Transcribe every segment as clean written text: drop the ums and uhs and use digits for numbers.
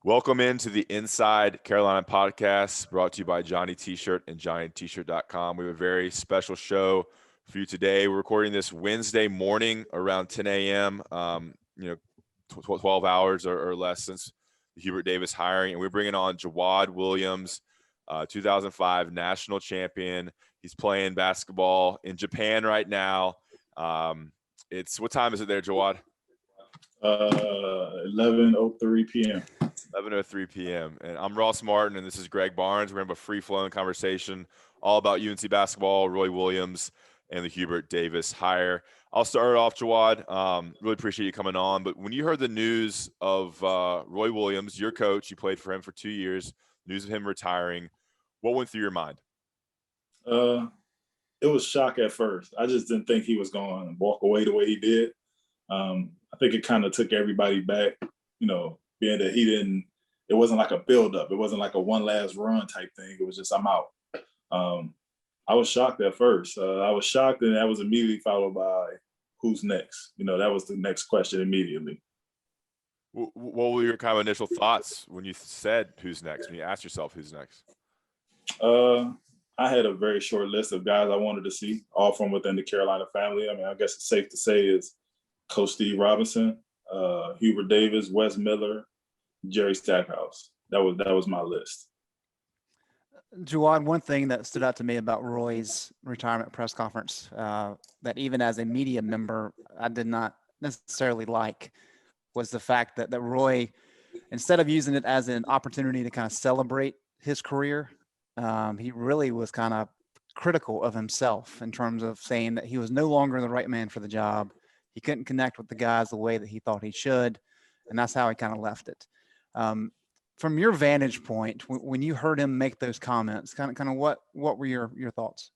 Welcome into the Inside Carolina podcast brought to you by Johnny T-Shirt and JohnnyT-Shirt.com. We have a very special show for you today. We're recording this Wednesday morning around 10 a.m., 12 hours or less since the Hubert Davis hiring. And we're bringing on Jawad Williams, 2005 national champion. He's playing basketball in Japan right now. What time is it there, Jawad? 11:03 p.m. 11:03 p.m. And I'm Ross Martin, and this is Greg Barnes. We're going to have a free-flowing conversation all about UNC basketball, Roy Williams, and the Hubert Davis hire. I'll start it off, Jawad. Really appreciate you coming on. But when you heard the news of Roy Williams, your coach, you played for him for 2 years, news of him retiring, what went through your mind? It was shock at first. I just didn't think he was going to walk away the way he did. I think it kind of took everybody back, being that it wasn't like a buildup. It wasn't like a one last run type thing. It was just, I'm out. I was shocked at first. I was shocked, and that was immediately followed by who's next? That was the next question immediately. What were your kind of initial thoughts when you said who's next, when you asked yourself who's next? I had a very short list of guys I wanted to see, all from within the Carolina family. I mean, I guess it's safe to say is Coach Steve Robinson, Hubert Davis, Wes Miller, Jerry Stackhouse. That was my list. Jawad, one thing that stood out to me about Roy's retirement press conference that even as a media member, I did not necessarily like was the fact that Roy, instead of using it as an opportunity to kind of celebrate his career, he really was kind of critical of himself in terms of saying that he was no longer the right man for the job. He couldn't connect with the guys the way that he thought he should, and that's how he kind of left it. From your vantage point, when you heard him make those comments, kind of what were your thoughts?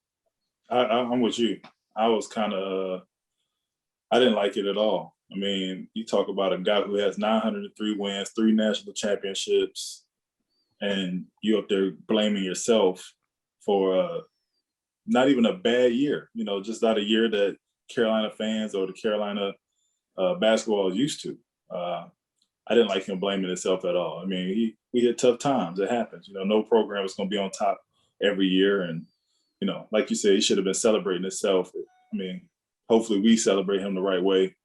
I'm with you. I was I didn't like it at all. I mean, you talk about a guy who has 903 wins, 3 national championships, and you up there blaming yourself for not even a bad year, just not a year that Carolina fans or the Carolina basketball is used to. I didn't like him blaming himself at all. I mean, we had tough times. It happens. No program is going to be on top every year. And, like you said, he should have been celebrating himself. I mean, hopefully we celebrate him the right way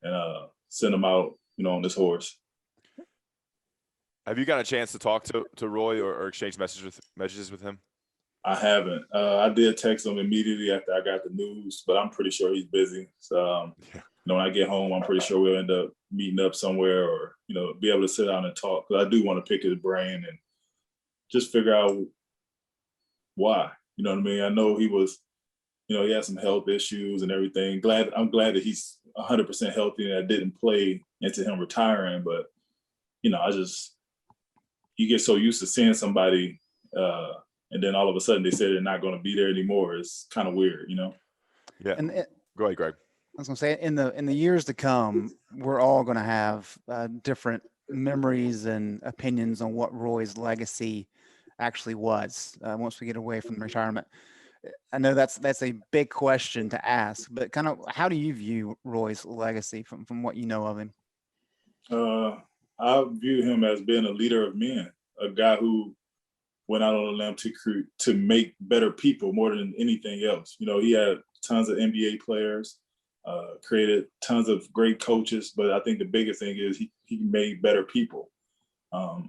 and send him out, on this horse. Have you got a chance to talk to Roy or exchange messages with him? I haven't. I did text him immediately after I got the news, but I'm pretty sure he's busy. So, when I get home, I'm pretty sure we'll end up meeting up somewhere or, be able to sit down and talk. Because I do want to pick his brain and just figure out why. You know what I mean? I know he was, he had some health issues and everything. I'm glad that he's 100% healthy and that didn't play into him retiring. But, you get so used to seeing somebody and then all of a sudden they say they're not going to be there anymore. It's kind of weird, Yeah. Go ahead, Greg. I was going to say, in the years to come, we're all going to have different memories and opinions on what Roy's legacy actually was once we get away from retirement. I know that's a big question to ask, but kind of how do you view Roy's legacy from what you know of him? I view him as being a leader of men, a guy who went out on a limb to make better people more than anything else. He had tons of NBA players, created tons of great coaches, but I think the biggest thing is he made better people.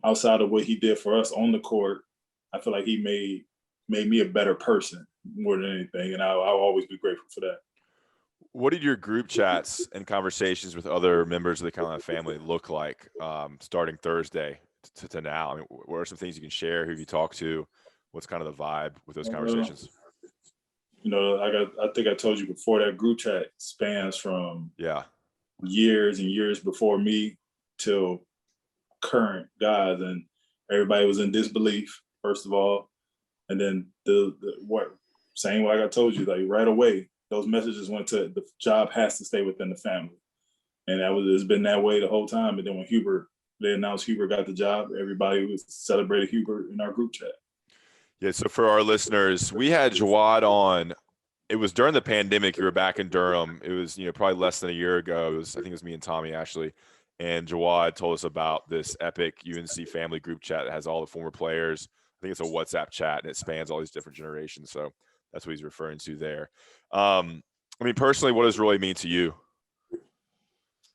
Outside of what he did for us on the court, I feel like he made me a better person more than anything, and I'll always be grateful for that. What did your group chats and conversations with other members of the Carolina family look like starting Thursday to now? I mean, what are some things you can share? Who have you talked to? What's kind of the vibe with those conversations? I think I told you before, that group chat spans from years and years before me till current guys, and everybody was in disbelief, first of all. And then same way I told you, like right away, those messages went to the job has to stay within the family. And it's been that way the whole time. And then when they announced Hubert got the job, everybody was celebrating Hubert in our group chat. Yeah, so for our listeners, we had Jawad on. It was during the pandemic. You were back in Durham. It was, probably less than a year ago. I think it was me and Tommy, actually. And Jawad told us about this epic UNC family group chat that has all the former players. I think it's a WhatsApp chat, and it spans all these different generations. So that's what he's referring to there. I mean, personally, what does Roy mean to you?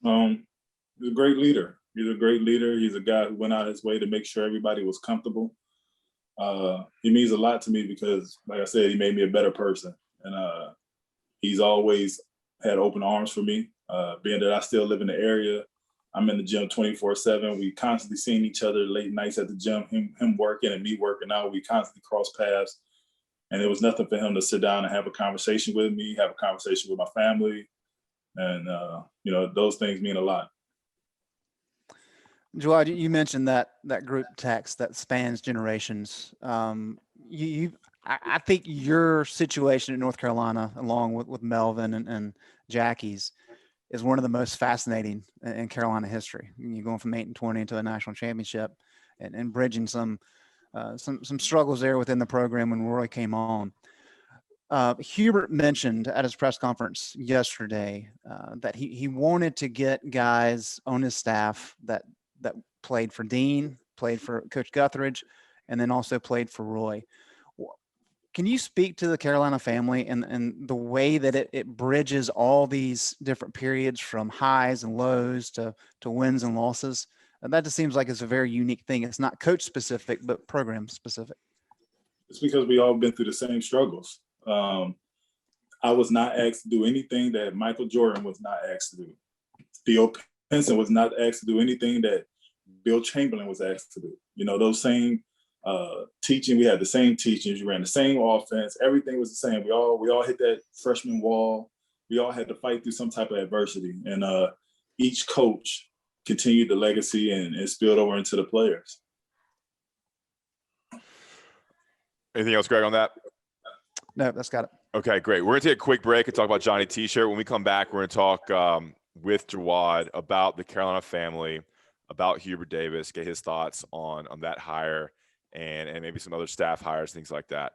He's a great leader. He's a great leader. He's a guy who went out his way to make sure everybody was comfortable. He means a lot to me because, like I said, he made me a better person. And he's always had open arms for me. Being that I still live in the area, I'm in the gym 24/7. We constantly seeing each other late nights at the gym, him working and me working out. We constantly cross paths. And it was nothing for him to sit down and have a conversation with me, have a conversation with my family. And, those things mean a lot. Jawad, you mentioned that group text that spans generations. I think your situation in North Carolina, along with Melvin and Jackie's, is one of the most fascinating in Carolina history. You're going from 8-20 into a national championship, and bridging some struggles there within the program when Roy came on. Hubert mentioned at his press conference yesterday that he wanted to get guys on his staff that played for Dean, played for Coach Guthridge, and then also played for Roy. Can you speak to the Carolina family and the way that it bridges all these different periods from highs and lows to wins and losses? And that just seems like it's a very unique thing. It's not coach specific, but program specific. It's because we all been through the same struggles. I was not asked to do anything that Michael Jordan was not asked to do. Theo Pinson was not asked to do anything that Bill Chamberlain was asked to do. Those same teaching, we had the same teachings, we ran the same offense, everything was the same. We all hit that freshman wall. We all had to fight through some type of adversity. And each coach continued the legacy and spilled over into the players. Anything else, Greg, on that? No, that's got it. Okay, great. We're going to take a quick break and talk about Johnny T-shirt. When we come back, we're going to talk with Jawad about the Carolina family, about Hubert Davis, get his thoughts on that hire and maybe some other staff hires, things like that.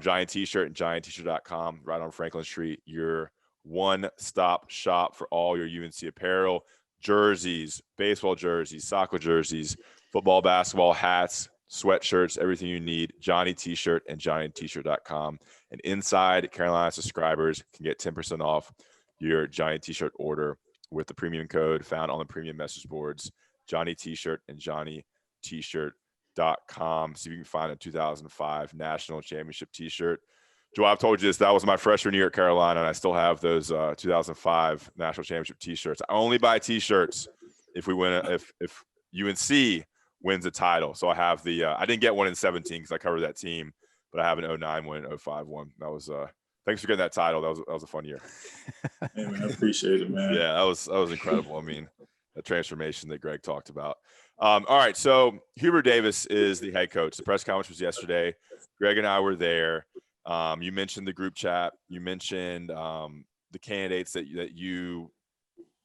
Giant T-shirt and gianttshrt.com, right on Franklin Street, your one-stop shop for all your UNC apparel, jerseys, baseball jerseys, soccer jerseys, football, basketball, hats, sweatshirts, everything you need. Johnny T-shirt and gianttshrt.com. And inside, Carolina subscribers can get 10% off your Johnny T-shirt order with the premium code found on the premium message boards, Johnny T-shirt and gianttshrt.com. So you can find a 2005 national championship T-shirt. Joe, I've told you this. That was my freshman year at Carolina, and I still have those 2005 national championship T-shirts. I only buy T-shirts if we win. If UNC wins a title. So I have the I didn't get one in 17 because I covered that team, but I have an 09 one and 05 one. That was thanks for getting that title. That was a fun year. Hey, man, I appreciate it, man. Yeah, that was incredible. I mean, the transformation that Greg talked about. All right, so Hubert Davis is the head coach. The press conference was yesterday. Greg and I were there. You mentioned the group chat. You mentioned the candidates that you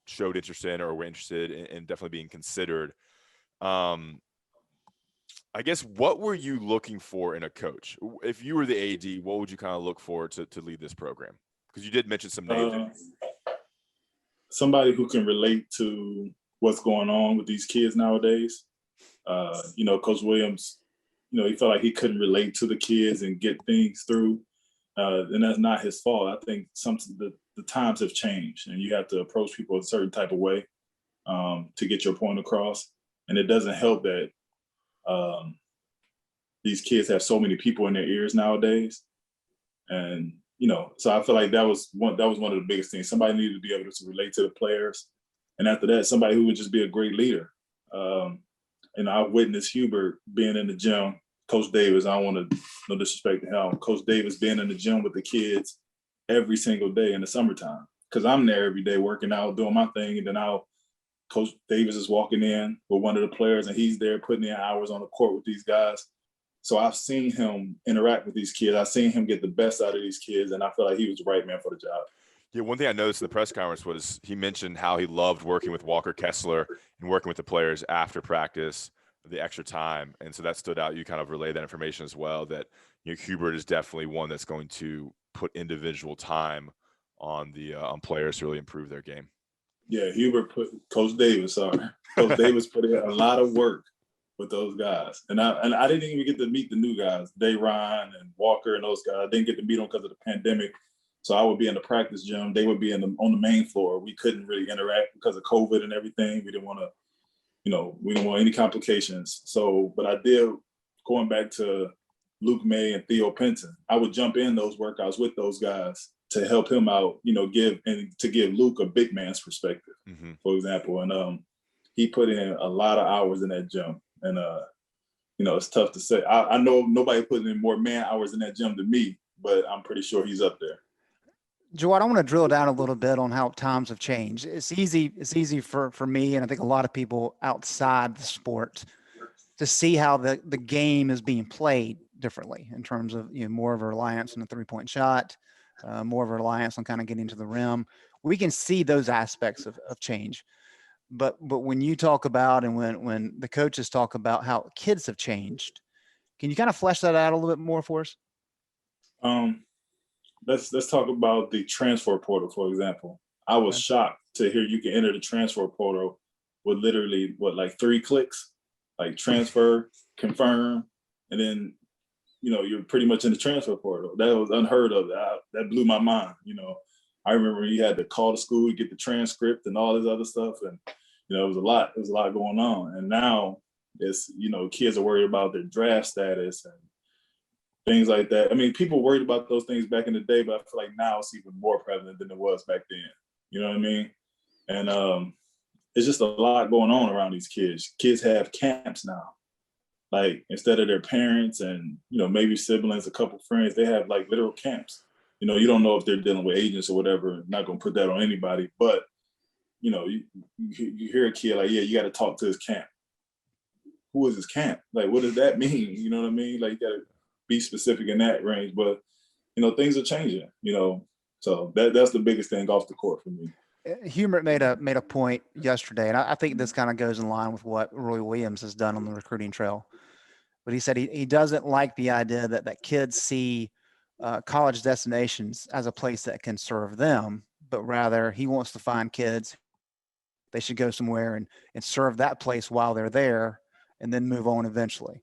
showed interest in or were interested in definitely being considered. I guess, what were you looking for in a coach? If you were the AD, what would you kind of look for to lead this program? Because you did mention some names. Somebody who can relate to what's going on with these kids nowadays. Coach Williams, he felt like he couldn't relate to the kids and get things through. And that's not his fault. I think the times have changed, and you have to approach people a certain type of way to get your point across. And it doesn't help that these kids have so many people in their ears nowadays. And, so I feel like that was one of the biggest things. Somebody needed to be able to relate to the players. And after that, somebody who would just be a great leader. I witnessed Hubert being in the gym. Coach Davis, I don't want to, no disrespect to him, Coach Davis being in the gym with the kids every single day in the summertime. Because I'm there every day working out, doing my thing, and then Coach Davis is walking in with one of the players, and he's there putting in hours on the court with these guys. So I've seen him interact with these kids. I've seen him get the best out of these kids, and I feel like he was the right man for the job. Yeah, one thing I noticed in the press conference was he mentioned how he loved working with Walker Kessler and working with the players after practice, the extra time. And so that stood out. You kind of relayed that information as well, that Hubert is definitely one that's going to put individual time on the on players to really improve their game. Yeah, Coach Davis. Sorry, Coach Davis put in a lot of work with those guys, and I didn't even get to meet the new guys, Ryan and Walker and those guys. I didn't get to meet them because of the pandemic. So I would be in the practice gym. They would be on the main floor. We couldn't really interact because of COVID and everything. We didn't want to, we didn't want any complications. So, but I did, going back to Luke May and Theo Penton, I would jump in those workouts with those guys to help him out, give Luke a big man's perspective, for example. And he put in a lot of hours in that gym. And, it's tough to say. I know nobody put in more man hours in that gym than me, but I'm pretty sure he's up there. Jawad, I want to drill down a little bit on how times have changed. It's easy for me, and I think a lot of people outside the sport, to see how the game is being played differently in terms of more of a reliance on the three-point shot, more of a reliance on kind of getting to the rim. We can see those aspects of change. But when you talk about, and when the coaches talk about how kids have changed, can you kind of flesh that out a little bit more for us? Let's talk about the transfer portal, for example. I was shocked to hear you can enter the transfer portal with literally 3 clicks, like transfer, confirm, and then you're pretty much in the transfer portal. That was unheard of. That blew my mind. I remember you had to call the school to get the transcript and all this other stuff, and it was a lot. There was a lot going on, and now it's kids are worried about their draft status and things like that. I mean, people worried about those things back in the day, but I feel like now it's even more prevalent than it was back then. You know what I mean? And it's just a lot going on around these kids. Kids have camps now. Like, instead of their parents and, maybe siblings, a couple friends, they have like literal camps. You don't know if they're dealing with agents or whatever. Not going to put that on anybody, but, you hear a kid like, yeah, you got to talk to his camp. Who is his camp? Like, what does that mean? You know what I mean? Like, you got to be specific in that range, but things are changing, so that's the biggest thing off the court for me. Hubert made a point yesterday, and I think this kind of goes in line with what Roy Williams has done on the recruiting trail. But he said he doesn't like the idea that kids see college destinations as a place that can serve them, but rather he wants to find kids. They should go somewhere and serve that place while they're there, and then move on eventually.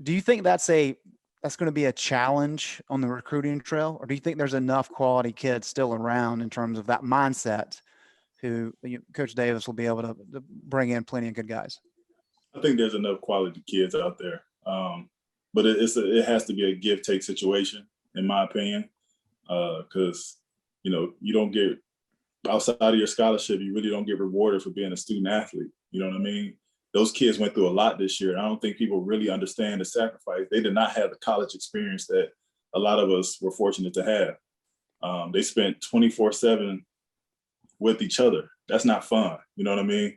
Do you think that's going to be a challenge on the recruiting trail, or do you think there's enough quality kids still around in terms of that mindset who Coach Davis will be able to bring in plenty of good guys? I think there's enough quality kids out there, but it has to be a give-take situation, in my opinion, because you don't get, outside of your scholarship, you really don't get rewarded for being a student athlete. You know what I mean? Those kids went through a lot this year. I don't think people really understand the sacrifice. They did not have the college experience that a lot of us were fortunate to have. They spent 24/7 with each other. That's not fun. You know what I mean?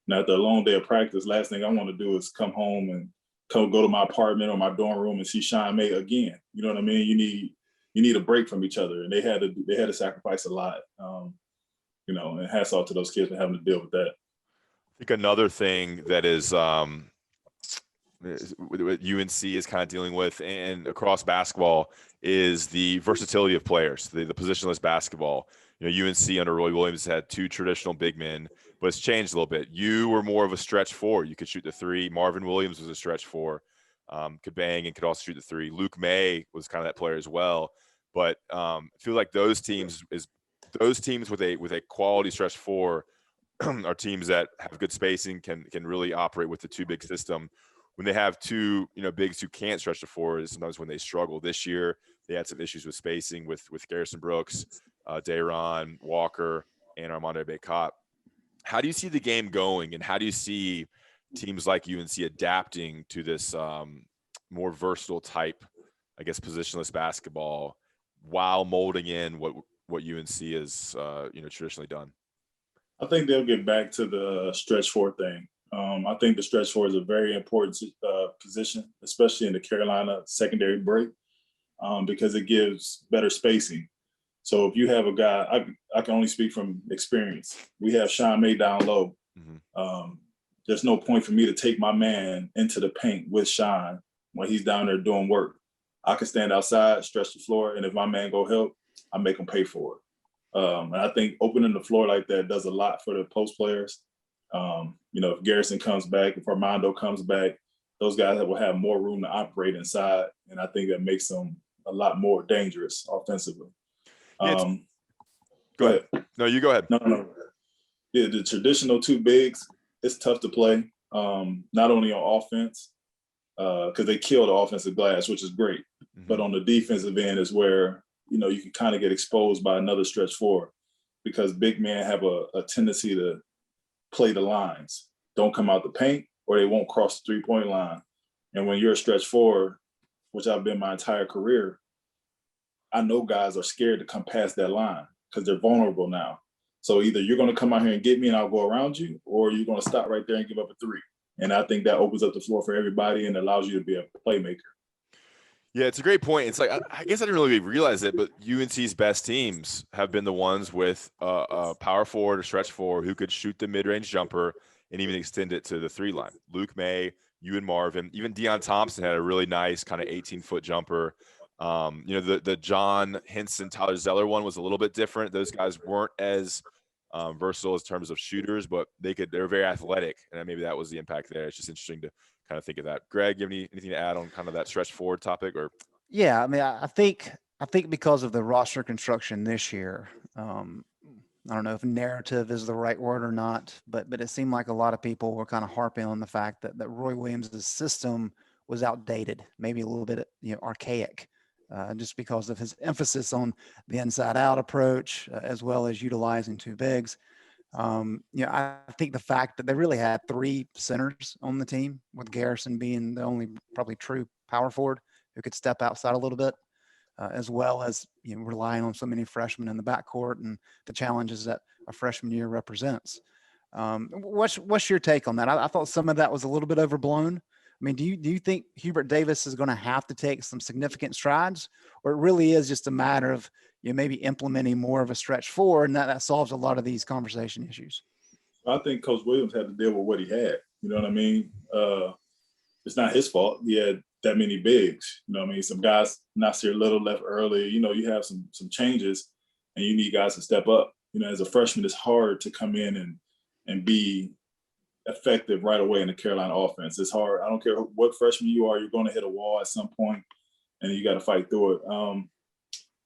Now, after a long day of practice, last thing I want to do is come home and go to my apartment or my dorm room and see Sean May again. You know what I mean? You need a break from each other, and they had to sacrifice a lot. And hats off to those kids for having to deal with that. I think another thing that is what UNC is kind of dealing with and across basketball is the versatility of players, the positionless basketball. UNC under Roy Williams had 2 traditional big men, but it's changed a little bit. You were more of a stretch 4. You could shoot the 3. Marvin Williams was a stretch 4, could bang and could also shoot the 3. Luke May was kind of that player as well. But I feel like those teams with a quality stretch 4 are teams that have good spacing, can really operate with the 2 big system. When they have 2 bigs who can't stretch the 4 is sometimes when they struggle. This year they had some issues with spacing with Garrison Brooks, Dayron Walker, and Armando Bacot. How do you see the game going, and how do you see teams like UNC adapting to this more versatile type, I guess, positionless basketball while molding in what UNC has traditionally done? I think they'll get back to the stretch 4 thing. I think the stretch 4 is a very important position, especially in the Carolina secondary break, because it gives better spacing. So if you have a guy, I can only speak from experience. We have Sean May down low. Mm-hmm. There's no point for me to take my man into the paint with Sean when he's down there doing work. I can stand outside, stretch the floor, and if my man go help, I make him pay for it. And I think opening the floor like that does a lot for the post players. If Garrison comes back, if Armando comes back, those guys will have more room to operate inside. And I think that makes them a lot more dangerous offensively. Go ahead. No, you go ahead. No. Yeah, the traditional two bigs, it's tough to play, not only on offense, because they kill the offensive glass, which is great. Mm-hmm. But on the defensive end is where, you can kind of get exposed by another stretch forward, because big men have a tendency to play the lines, don't come out the paint, or they won't cross the three-point line. And when you're a stretch forward, which I've been my entire career, I know guys are scared to come past that line because they're vulnerable now. So either you're going to come out here and get me and I'll go around you, or you're going to stop right there and give up a three. And I think that opens up the floor for everybody and allows you to be a playmaker. Yeah, it's a great point. It's like, I guess I didn't really realize it, but UNC's best teams have been the ones with a power forward or stretch forward who could shoot the mid-range jumper and even extend it to the three line. Luke May, Ewan Marvin, even Deion Thompson had a really nice kind of 18-foot jumper. The John Henson, Tyler Zeller one was a little bit different. Those guys weren't as versatile in terms of shooters, but they're very athletic, and maybe that was the impact there. It's just interesting to kind of think of that. Greg, you have anything to add on kind of that stretch forward topic? Or yeah, I mean, I think because of the roster construction this year, I don't know if narrative is the right word or not, but it seemed like a lot of people were kind of harping on the fact that Roy Williams' system was outdated, maybe a little bit archaic. Just because of his emphasis on the inside-out approach, as well as utilizing two bigs. I think the fact that they really had three centers on the team, with Garrison being the only probably true power forward who could step outside a little bit, as well as relying on so many freshmen in the backcourt and the challenges that a freshman year represents. What's your take on that? I thought some of that was a little bit overblown. I mean, do you think Hubert Davis is going to have to take some significant strides, or it really is just a matter of maybe implementing more of a stretch forward, and that solves a lot of these conversation issues? I think Coach Williams had to deal with what he had. You know what I mean? It's not his fault. He had that many bigs. You know what I mean? Some guys, Nasir Little left early. You have some changes, and you need guys to step up. As a freshman, it's hard to come in and be effective right away in the Carolina offense. It's hard. I don't care what freshman you are, you're going to hit a wall at some point, and you got to fight through it.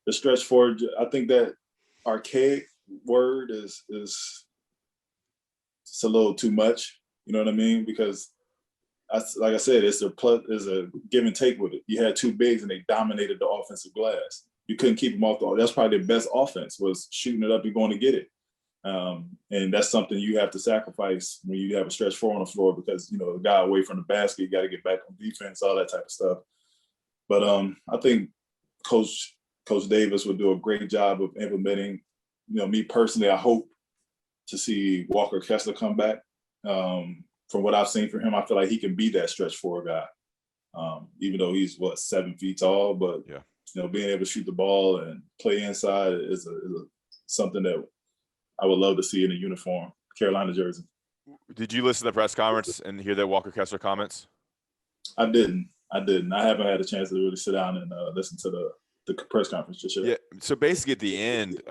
The stretch forward, I think that archaic word is it's a little too much. You know what I mean? Because like I said, it's a give and take with it. You had two bigs and they dominated the offensive glass. You couldn't keep them off that's probably the best offense, was shooting it up and going to get it. And that's something you have to sacrifice when you have a stretch four on the floor, because, a guy away from the basket, you got to get back on defense, all that type of stuff. But I think Coach Davis would do a great job of implementing. Me personally, I hope to see Walker Kessler come back. From what I've seen from him, I feel like he can be that stretch four guy, even though he's 7 feet tall. But being able to shoot the ball and play inside is something that I would love to see in a uniform, Carolina jersey. Did you listen to the press conference and hear that Walker Kessler comments? I didn't. I haven't had a chance to really sit down and listen to the press conference just yet. Yeah. So basically at the end,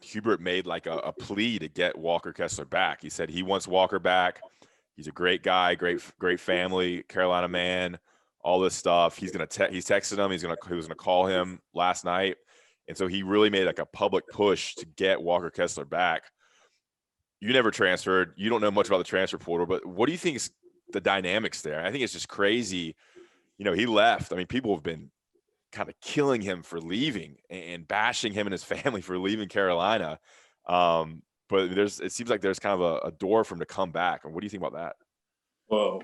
Hubert made like a plea to get Walker Kessler back. He said he wants Walker back. He's a great guy, great family, Carolina man, all this stuff. He's texted him. He was gonna call him last night. And so he really made like a public push to get Walker Kessler back. You never transferred. You don't know much about the transfer portal, but what do you think is the dynamics there? I think it's just crazy. He left. I mean, people have been kind of killing him for leaving and bashing him and his family for leaving Carolina. But it seems like there's kind of a door for him to come back. And what do you think about that? Well,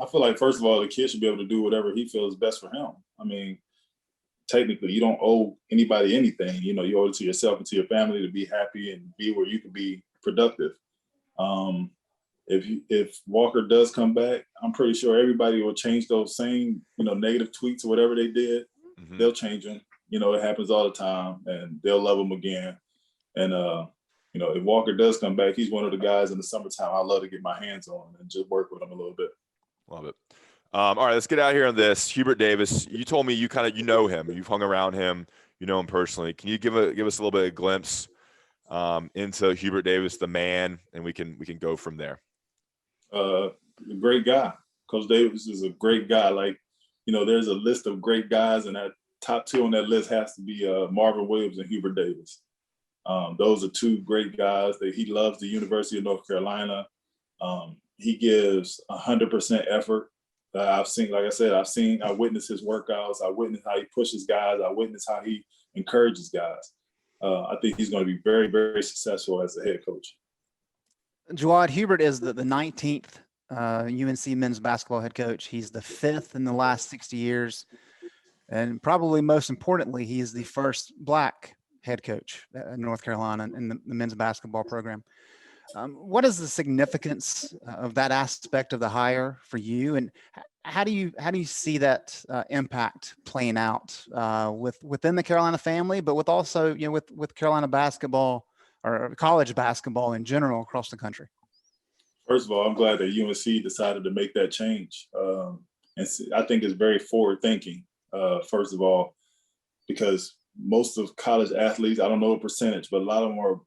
I feel like, first of all, the kid should be able to do whatever he feels best for him. I mean, technically, you don't owe anybody anything. You owe it to yourself and to your family to be happy and be where you can be productive. If Walker does come back, I'm pretty sure everybody will change those same, negative tweets or whatever they did. Mm-hmm. They'll change them. It happens all the time, and they'll love him again. And, if Walker does come back, he's one of the guys in the summertime I love to get my hands on and just work with him a little bit. Love it. All right, let's get out here on this. Hubert Davis, you told me you know him. You've hung around him. You know him personally. Can you give us a little bit of a glimpse into Hubert Davis, the man, and we can go from there. Great guy. Coach Davis is a great guy. Like, there's a list of great guys, and that top two on that list has to be Marvin Williams and Hubert Davis. Those are two great guys. That he loves the University of North Carolina. He gives 100% effort. I've seen, like I said, I witnessed his workouts. I witnessed how he pushes guys. I witnessed how he encourages guys. I think he's going to be very, very successful as a head coach. Jawad, Hubert is the 19th UNC men's basketball head coach. He's the 5th in the last 60 years. And probably most importantly, he is the first Black head coach in North Carolina in the men's basketball program. What is the significance of that aspect of the hire for you, and how do you see that impact playing out within the Carolina family, but with also with Carolina basketball or college basketball in general across the country? First of all, I'm glad that UNC decided to make that change, and I think it's very forward thinking. First of all, because most of college athletes, I don't know a percentage, but a lot of them are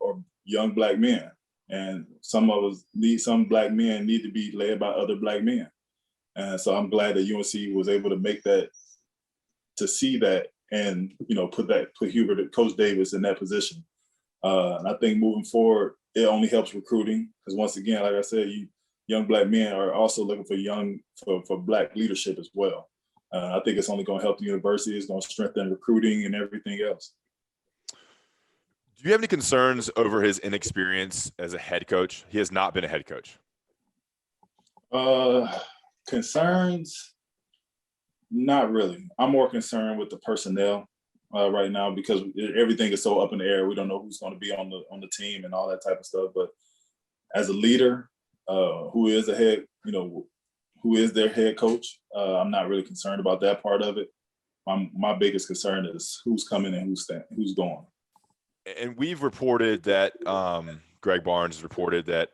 young Black men. And some Black men need to be led by other Black men. And so I'm glad that UNC was able to make that, to see that, and put Hubert, Coach Davis, in that position. And I think moving forward, it only helps recruiting, because once again, like I said, young Black men are also looking for Black leadership as well. I think it's only going to help the university. It's going to strengthen recruiting and everything else. Do you have any concerns over his inexperience as a head coach? He has not been a head coach. Concerns? Not really. I'm more concerned with the personnel right now, because everything is so up in the air. We don't know who's going to be on the team and all that type of stuff. But as a leader, who is their head coach, I'm not really concerned about that part of it. My biggest concern is who's coming and who's going. And we've reported that Greg Barnes has reported that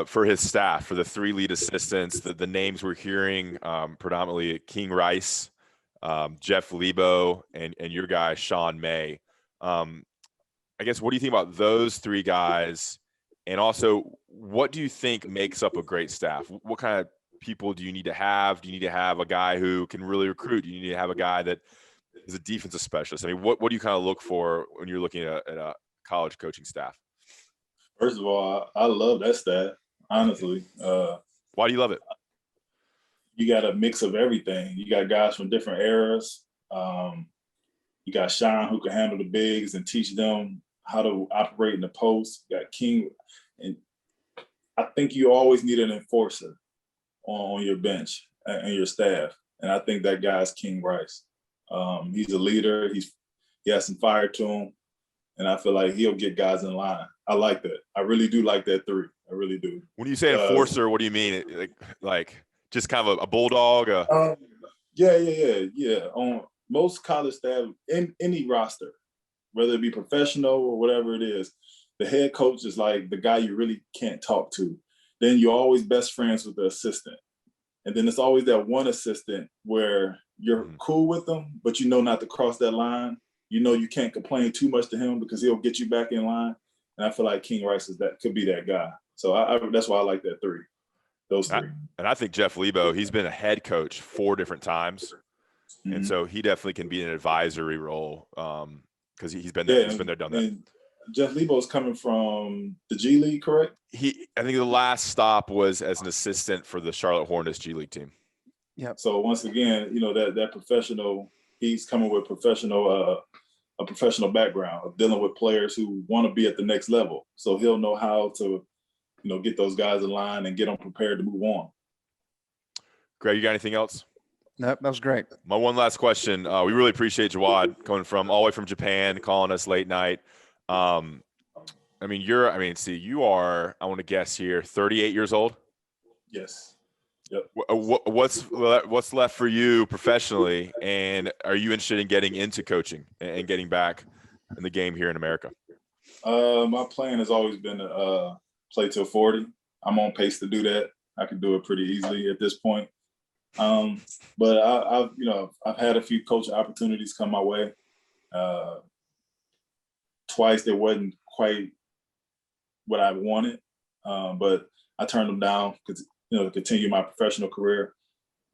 for his staff, for the 3 lead assistants, the names we're hearing predominantly King Rice, Jeff Lebo, and your guy Sean May. I guess, what do you think about those 3 guys? And also, what do you think makes up a great staff? What kind of people do you need to have? Do you need to have a guy who can really recruit? Do you need to have a guy that is a defensive specialist? I mean, what do you kind of look for when you're looking at a college coaching staff? First of all, I love that staff, honestly. Why do you love it? You got a mix of everything. You got guys from different eras. You got Sean, who can handle the bigs and teach them how to operate in the post. You got King. And I think you always need an enforcer on your bench and your staff. And I think that guy's King Rice. He's a leader. He has some fire to him, and I feel like he'll get guys in line. I like that. I really do like that 3. I really do. When you say enforcer, what do you mean? Like just kind of a bulldog? Yeah. On most college staff, in any roster, whether it be professional or whatever it is, the head coach is like the guy you really can't talk to. Then you're always best friends with the assistant. And then it's always that one assistant where you're cool with them, but you know not to cross that line. You know you can't complain too much to him because he'll get you back in line. And I feel like King Rice could be that guy. So that's why I like that 3. Those 3. And I think Jeff Lebo, he's been a head coach 4 different times. Mm-hmm. And so he definitely can be in an advisory role because he's been there. He's been there, done that. Jeff Lebo's coming from the G League, correct? I think the last stop was as an assistant for the Charlotte Hornets G League team. Yep. So once again, that professional, he's coming with a professional background of dealing with players who want to be at the next level. So he'll know how to, get those guys in line and get them prepared to move on. Greg, you got anything else? Nope, that was great. My one last question. We really appreciate Jawad coming all the way from Japan, calling us late night. You are, I want to guess here, 38 years old? Yes. Yep. What's left for you professionally, and are you interested in getting into coaching and getting back in the game here in America? My plan has always been to play till 40. I'm on pace to do that. I can do it pretty easily at this point. But I've had a few coaching opportunities come my way. Twice they wasn't quite what I wanted, but I turned them down because, to continue my professional career.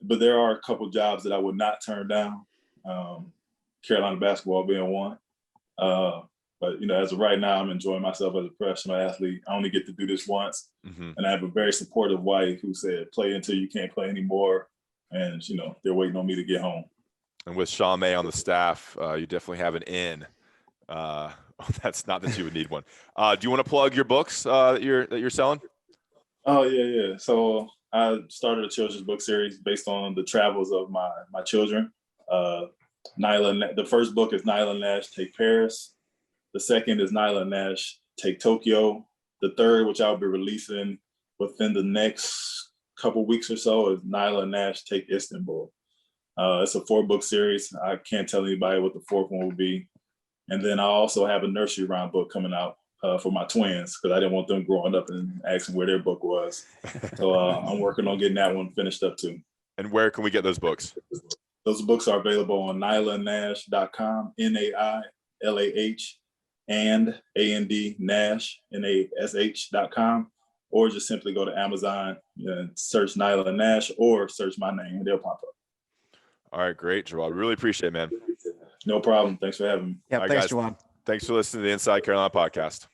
But there are a couple jobs that I would not turn down, Carolina basketball being one. But, as of right now, I'm enjoying myself as a professional athlete. I only get to do this once. Mm-hmm. And I have a very supportive wife who said, play until you can't play anymore. And, they're waiting on me to get home. And with Sean May on the staff, you definitely have an in. That's not that you would need one. Do you want to plug your books that you're selling? Oh, yeah. So I started a children's book series based on the travels of my children. The first book is Nyla Nash Take Paris. The second is Nyla Nash Take Tokyo. The third, which I'll be releasing within the next couple weeks or so, is Nyla Nash Take Istanbul. It's a 4-book series. I can't tell anybody what the fourth one will be. And then I also have a nursery rhyme book coming out for my twins because I didn't want them growing up and asking where their book was. So I'm working on getting that one finished up too. And where can we get those books? Those books are available on nylanash.com, NAILAH, and AND Nash, NASH.com, or just simply go to Amazon and search Nyla Nash or search my name and they'll pop up. All right, great, Jawad. Really appreciate it, man. No problem. Thanks for having me. Yeah, All right, thanks, guys. Jawad. Thanks for listening to the Inside Carolina podcast.